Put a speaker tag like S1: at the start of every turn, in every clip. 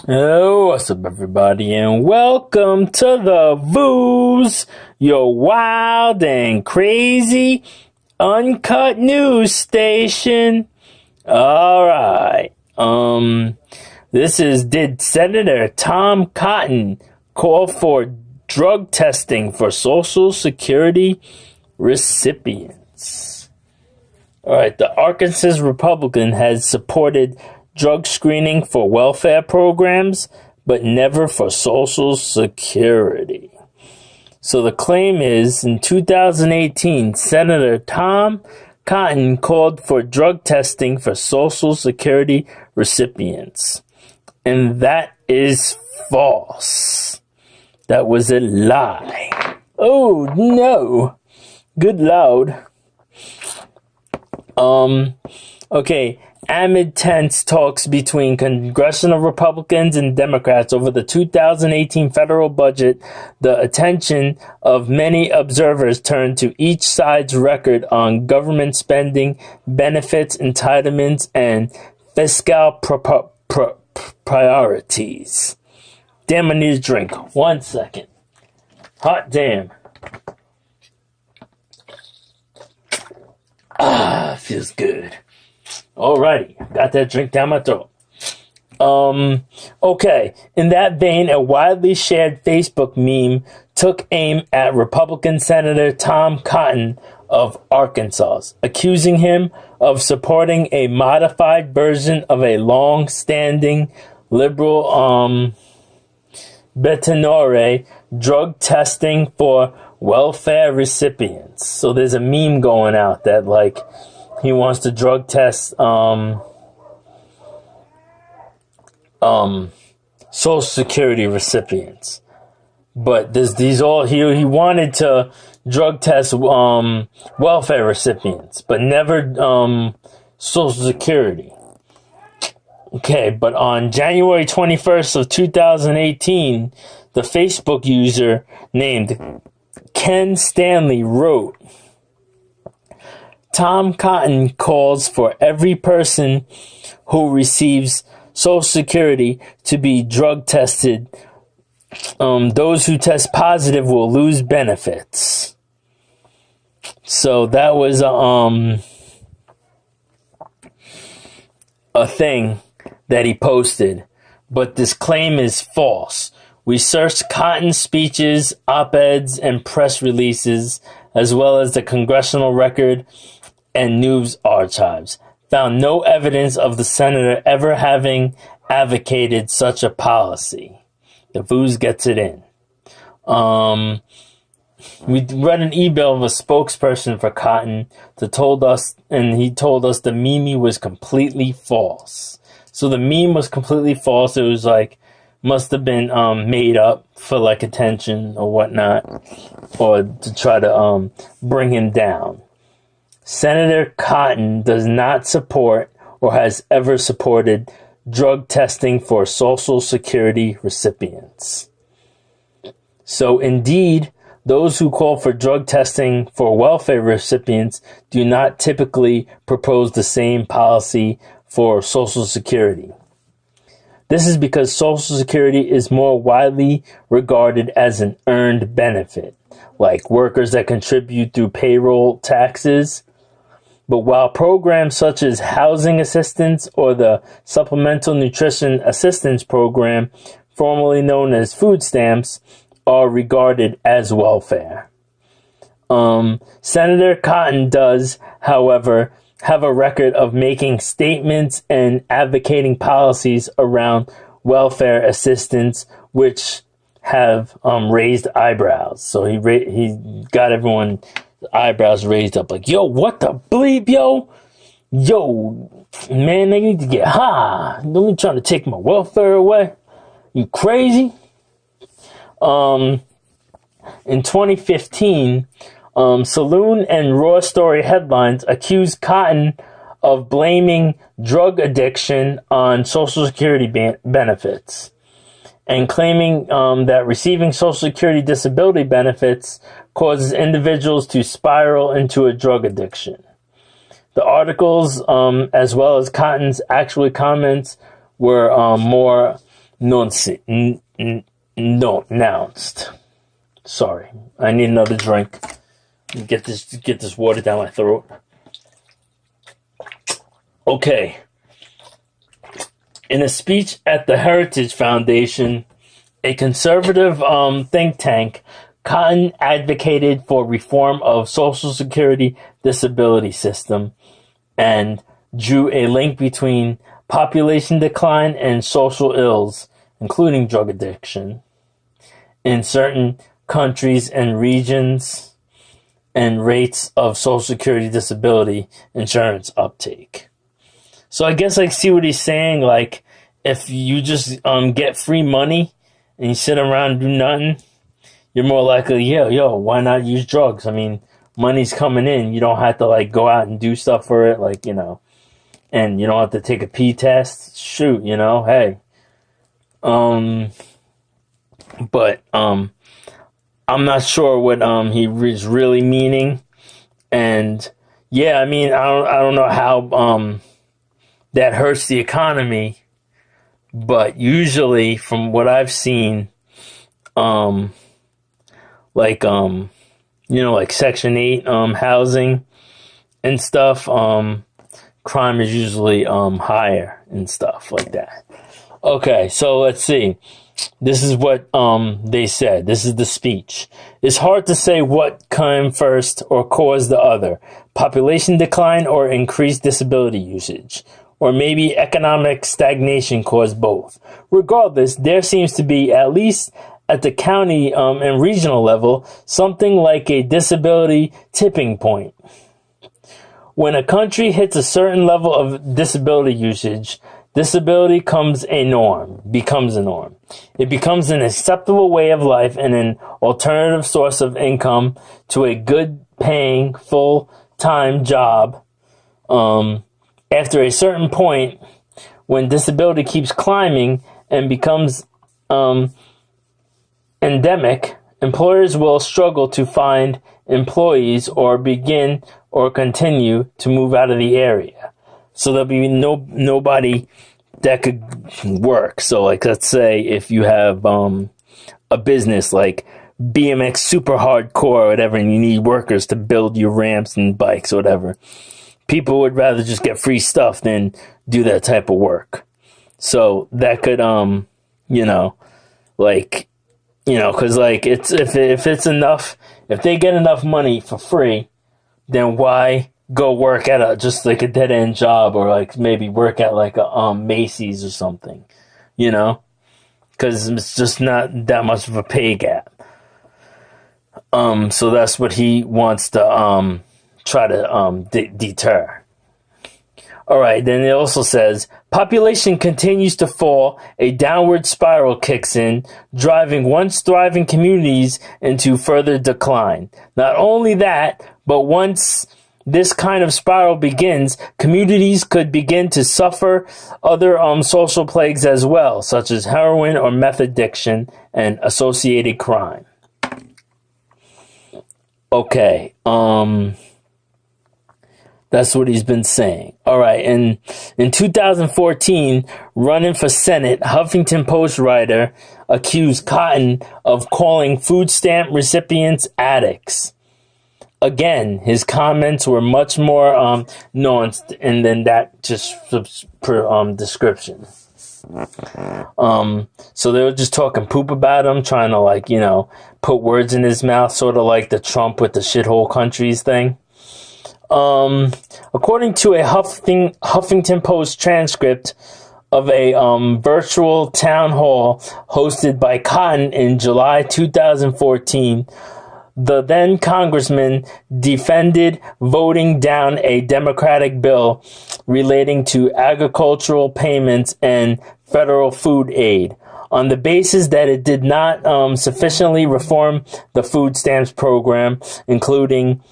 S1: Oh, what's up, everybody, and welcome to the Vooz, your wild and crazy uncut news station. All right. Did Senator Tom Cotton call for drug testing for Social Security recipients? All right. The Arkansas Republican has supported drug screening for welfare programs, but never for Social Security. So the claim is, in 2018, Senator Tom Cotton called for drug testing for Social Security recipients. And that is false. That was a lie. Oh, no. Good Lord. Okay. Amid tense talks between congressional Republicans and Democrats over the 2018 federal budget, the attention of many observers turned to each side's record on government spending, benefits, entitlements, and fiscal priorities. Damn, I need a drink. 1 second. Hot damn. Feels good. Alrighty, got that drink down my throat. Okay, in that vein, a widely shared Facebook meme took aim at Republican Senator Tom Cotton of Arkansas, accusing him of supporting a modified version of a long-standing liberal Betonore drug testing for welfare recipients. So there's a meme going out that, like, he wants to drug test Social Security recipients. But he wanted to drug test welfare recipients, but never Social Security. Okay, but on January 21st of 2018, the Facebook user named Ken Stanley wrote, Tom Cotton calls for every person who receives Social Security to be drug tested. Those who test positive will lose benefits. So that was a thing that he posted. But this claim is false. We searched Cotton's speeches, op-eds, and press releases, as well as the congressional record and news archives, found no evidence of the senator ever having advocated such a policy. The Vooz gets it in. We read an email of a spokesperson for Cotton he told us the meme was completely false. So the meme was completely false. It was like, must have been made up for like attention or whatnot, or to try to bring him down. Senator Cotton does not support or has ever supported drug testing for Social Security recipients. So indeed, those who call for drug testing for welfare recipients do not typically propose the same policy for Social Security. This is because Social Security is more widely regarded as an earned benefit, like workers that contribute through payroll taxes. But while programs such as housing assistance or the Supplemental Nutrition Assistance Program, formerly known as food stamps, are regarded as welfare. Senator Cotton does, however, have a record of making statements and advocating policies around welfare assistance, which have raised eyebrows. So he got everyone eyebrows raised up, like, yo, what the bleep, yo, man, they need to get high. Don't be trying to take my welfare away. You crazy? In 2015, Saloon and Raw Story headlines accused Cotton of blaming drug addiction on Social Security benefits, and claiming that receiving Social Security disability benefits causes individuals to spiral into a drug addiction. The articles, as well as Cotton's actual comments, were more announced. Sorry, I need another drink. Get this water down my throat. Okay. In a speech at the Heritage Foundation, a conservative think tank, Cotton advocated for reform of Social Security disability system and drew a link between population decline and social ills, including drug addiction, in certain countries and regions, and rates of Social Security disability insurance uptake. So I guess I see what he's saying. Like, if you just get free money and you sit around and do nothing, you're more likely, why not use drugs? I mean, money's coming in. You don't have to like go out and do stuff for it, like, and you don't have to take a P test. Shoot, hey. But I'm not sure what he is really meaning. And yeah, I mean, I don't know how that hurts the economy, but usually from what I've seen, like Section 8 housing and stuff, crime is usually higher and stuff like that. Okay, so let's see. This is what they said. This is the speech. It's hard to say what came first or caused the other. Population decline or increased disability usage. Or maybe economic stagnation caused both. Regardless, there seems to be, at least at the county and regional level, something like a disability tipping point. When a country hits a certain level of disability usage, disability becomes a norm. It becomes an acceptable way of life and an alternative source of income to a good-paying, full-time job. After a certain point, when disability keeps climbing and becomes endemic, employers will struggle to find employees or begin or continue to move out of the area. So there'll be nobody that could work. So like, let's say if you have a business like BMX Super Hardcore or whatever, and you need workers to build your ramps and bikes or whatever, people would rather just get free stuff than do that type of work. So that could, cause like if it's enough, if they get enough money for free, then why go work at just like a dead end job, or like maybe work at like a Macy's or something, cause it's just not that much of a pay gap. So that's what he wants to, try to deter. All right, then it also says, population continues to fall, a downward spiral kicks in, driving once thriving communities into further decline. Not only that, but once this kind of spiral begins, communities could begin to suffer other social plagues as well, such as heroin or meth addiction and associated crime. Okay, that's what he's been saying. All right, and in 2014, running for Senate, Huffington Post writer accused Cotton of calling food stamp recipients addicts. Again, his comments were much more nuanced than that just description. So they were just talking poop about him, trying to put words in his mouth, sort of like the Trump with the shithole countries thing. According to a Huffington Post transcript of a virtual town hall hosted by Cotton in July 2014, the then congressman defended voting down a Democratic bill relating to agricultural payments and federal food aid on the basis that it did not sufficiently reform the food stamps program, including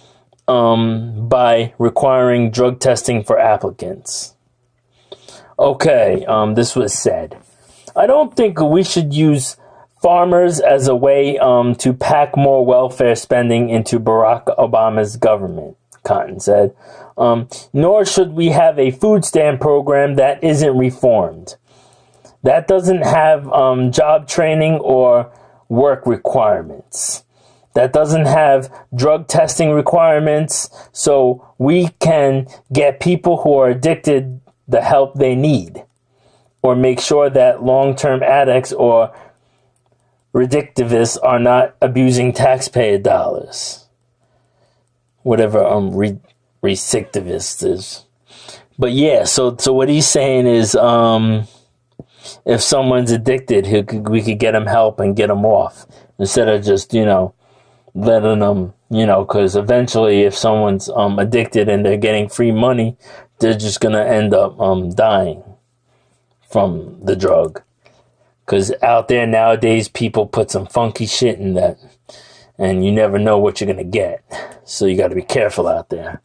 S1: by requiring drug testing for applicants. Okay, this was said. I don't think we should use farmers as a way to pack more welfare spending into Barack Obama's government, Cotton said. Nor should we have a food stamp program that isn't reformed. that doesn't have job training or work requirements. That doesn't have drug testing requirements, so we can get people who are addicted the help they need, or make sure that long-term addicts or redictivists are not abusing taxpayer dollars. Whatever recidivist is. But yeah, so what he's saying is if someone's addicted, we could get them help and get them off, instead of just, letting them, because eventually if someone's addicted and they're getting free money, they're just going to end up dying from the drug. Because out there nowadays, people put some funky shit in that, and you never know what you're going to get. So you got to be careful out there.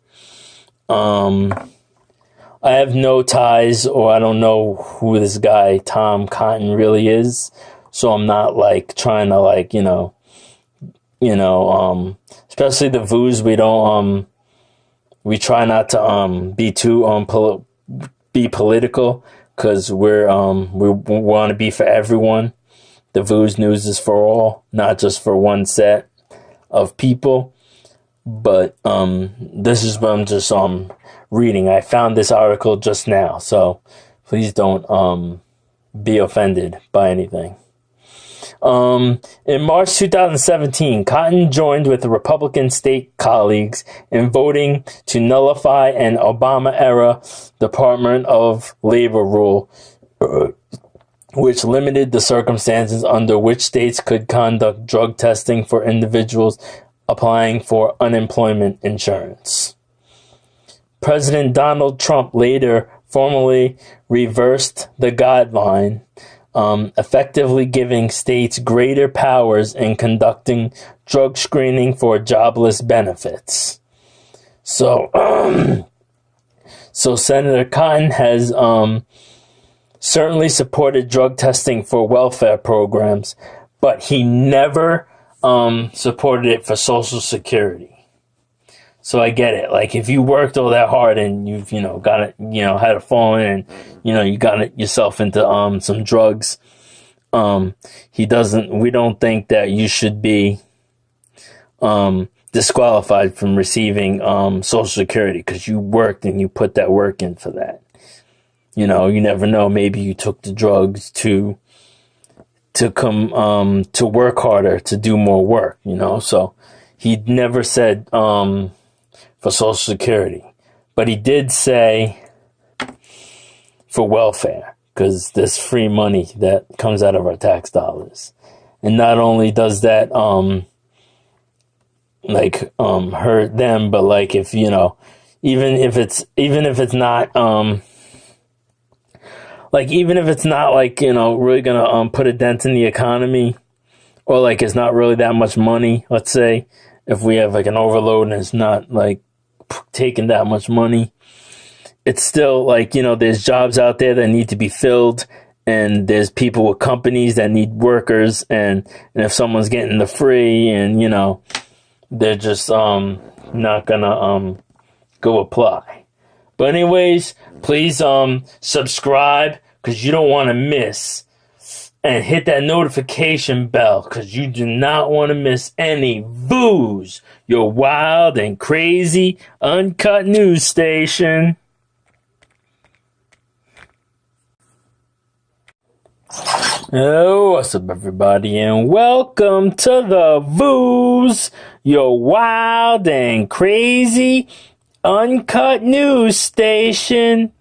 S1: I have no ties, or I don't know who this guy, Tom Cotton, really is. So I'm not trying to especially the Vooz, we try not to be too be political, because we want to be for everyone. The Vooz News is for all, not just for one set of people. But this is what I'm just reading. I found this article just now, so please don't be offended by anything. In March 2017, Cotton joined with the Republican state colleagues in voting to nullify an Obama-era Department of Labor rule, which limited the circumstances under which states could conduct drug testing for individuals applying for unemployment insurance. President Donald Trump later formally reversed the guideline, effectively giving states greater powers in conducting drug screening for jobless benefits. So Senator Cotton has certainly supported drug testing for welfare programs, but he never supported it for Social Security. So I get it. If you worked all that hard and you've, got it, had a fall in and, you got it yourself into some drugs, we don't think that you should be disqualified from receiving Social Security because you worked and you put that work in for that. You never know. Maybe you took the drugs to come to work harder, to do more work, So he never said for Social Security, but he did say for welfare, because there's free money that comes out of our tax dollars. And not only does that hurt them, but if even if it's not really gonna put a dent in the economy, or it's not really that much money, let's say if we have an overload and it's not taking that much money, it's still there's jobs out there that need to be filled, and there's people with companies that need workers, and if someone's getting the free and they're just not gonna go apply. But anyways, please subscribe, because you don't want to miss, and hit that notification bell, because you do not want to miss any Vooz, your wild and crazy uncut news station. Oh, what's up, everybody, and welcome to the Vooz, your wild and crazy uncut news station.